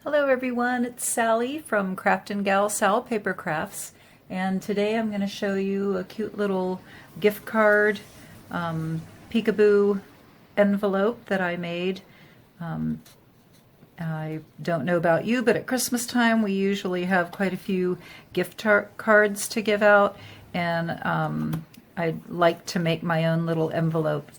Hello everyone, it's Sally from Craft and Gal Sal Paper Crafts, and today I'm going to show you a cute little gift card peekaboo envelope that I made. I don't know about you, but at Christmas time we usually have quite a few gift cards to give out, and I'd like to make my own little envelope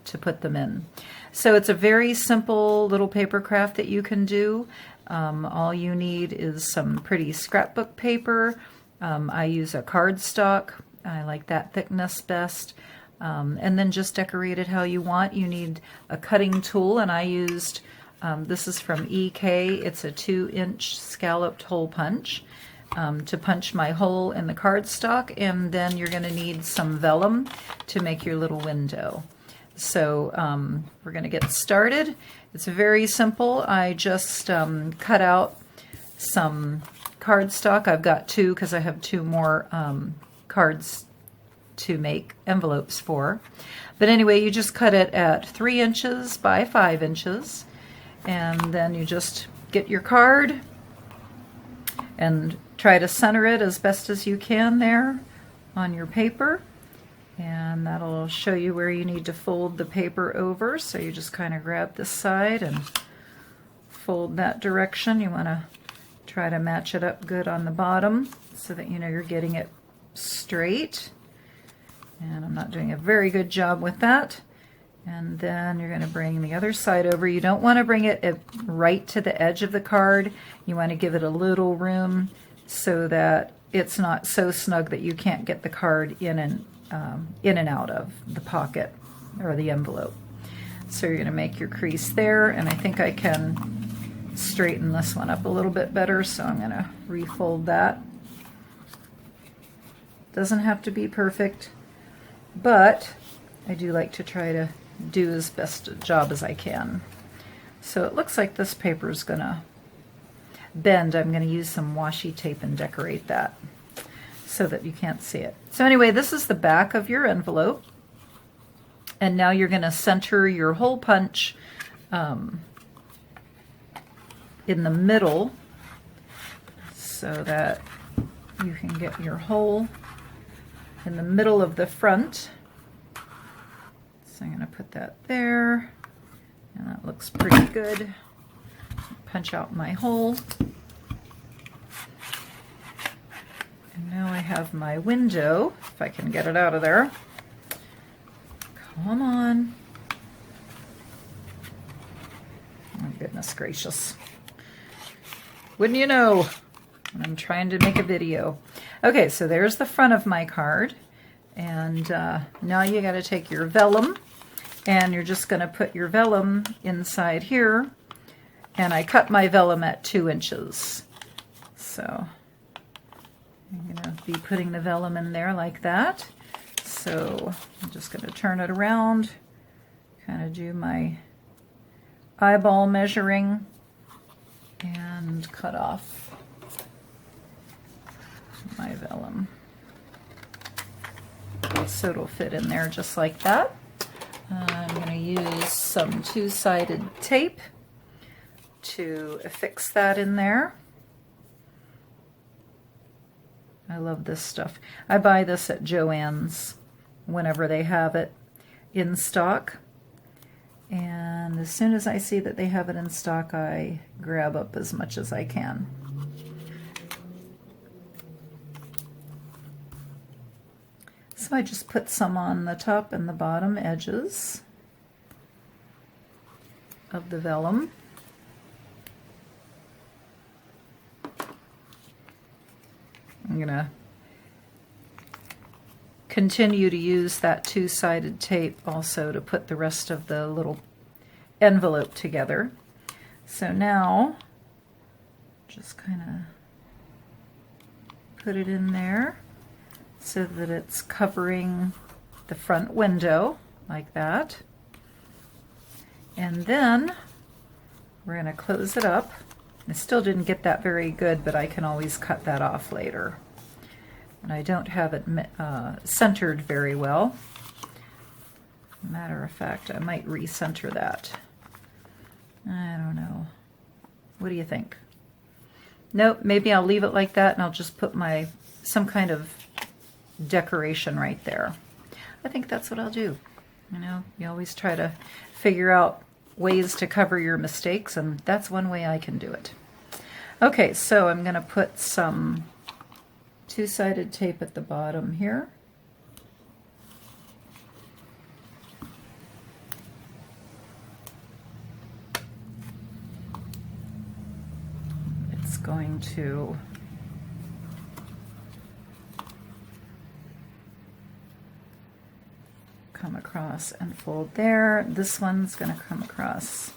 to put them in. So it's a very simple little paper craft that you can do. All you need is some pretty scrapbook paper. I use a cardstock. I like that thickness best. And then just decorate it how you want. You need a cutting tool, and I used, this is from EK. It's a 2-inch scalloped hole punch to punch my hole in the cardstock, and then you're going to need some vellum to make your little window. So we're going to get started. It's very simple. I just cut out some cardstock. I've got two because I have two more cards to make envelopes for. But anyway, you just cut it at 3 inches by 5 inches. And then you just get your card and try to center it as best as you can there on your paper. And that'll show you where you need to fold the paper over. So you just kind of grab this side and fold that direction. You want to try to match it up good on the bottom so that you know you're getting it straight. And I'm not doing a very good job with that. And then you're going to bring the other side over. You don't want to bring it right to the edge of the card. You want to give it a little room so that it's not so snug that you can't get the card in and out of the pocket or the envelope. So you're going to make your crease there, and I think I can straighten this one up a little bit better, so I'm going to refold that. Doesn't have to be perfect, but I do like to try to do as best a job as I can. So it looks like this paper is going to bend. I'm going to use some washi tape and decorate that so that you can't see it. So anyway, this is the back of your envelope, and now you're going to center your hole punch in the middle so that you can get your hole in the middle of the front. So I'm going to put that there, and that looks pretty good. Punch out my hole. And now I have my window, if I can get it out of there. Come on. Oh, goodness gracious. Wouldn't you know? I'm trying to make a video. Okay, so there's the front of my card. And now you got to take your vellum, and you're just going to put your vellum inside here. And I cut my vellum at 2 inches. So I'm going to be putting the vellum in there like that. So I'm just going to turn it around, kind of do my eyeball measuring, and cut off my vellum. So it'll fit in there just like that. I'm going to use some 2-sided tape to affix that in there. I love this stuff. I buy this at Joann's whenever they have it in stock. And as soon as I see that they have it in stock, I grab up as much as I can. So I just put some on the top and the bottom edges of the vellum. I'm going to continue to use that 2-sided tape also to put the rest of the little envelope together. So now, just kind of put it in there so that it's covering the front window like that. And then we're going to close it up. I still didn't get that very good, but I can always cut that off later. And I don't have it centered very well. Matter of fact, I might recenter that. I don't know. What do you think? Nope, maybe I'll leave it like that and I'll just put some kind of decoration right there. I think that's what I'll do. You know, you always try to figure out ways to cover your mistakes, and that's one way I can do it. Okay, so I'm going to put some two-sided tape at the bottom here. It's going to come across and fold there. This one's going to come across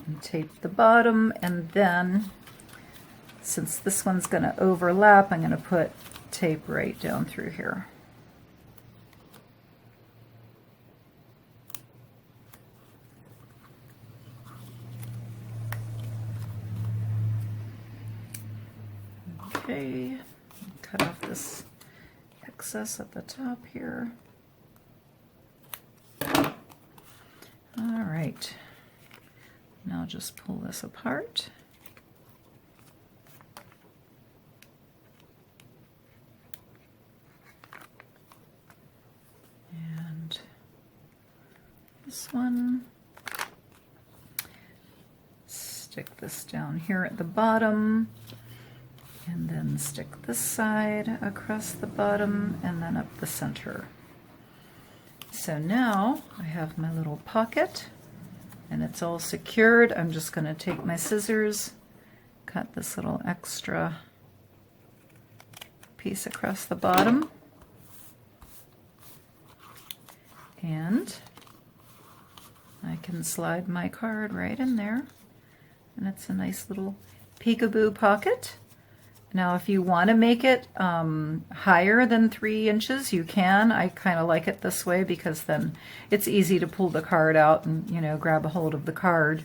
and tape the bottom, and then since this one's going to overlap, I'm going to put tape right down through here. Okay, cut off this excess at the top here. All right, now just pull this apart. And this one, stick this down here at the bottom. And then stick this side across the bottom and then up the center. So now I have my little pocket and it's all secured. I'm just going to take my scissors, cut this little extra piece across the bottom, and I can slide my card right in there, and it's a nice little peekaboo pocket. Now, if you want to make it higher than 3 inches, you can. I kind of like it this way because then it's easy to pull the card out and, you know, grab a hold of the card.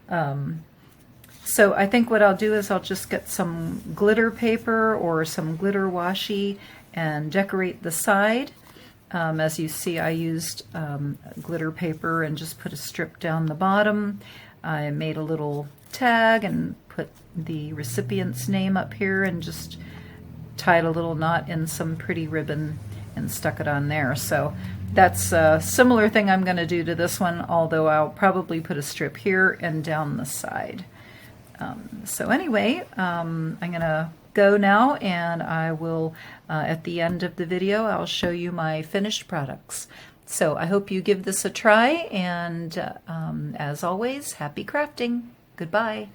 So I think what I'll do is I'll just get some glitter paper or some glitter washi and decorate the side. As you see, I used glitter paper and just put a strip down the bottom. I made a little tag and put the recipient's name up here and just tied a little knot in some pretty ribbon and stuck it on there. So that's a similar thing I'm going to do to this one, although I'll probably put a strip here and down the side. So anyway, I'm going to go now, and I will, at the end of the video, I'll show you my finished products. So I hope you give this a try, and as always, happy crafting. Goodbye.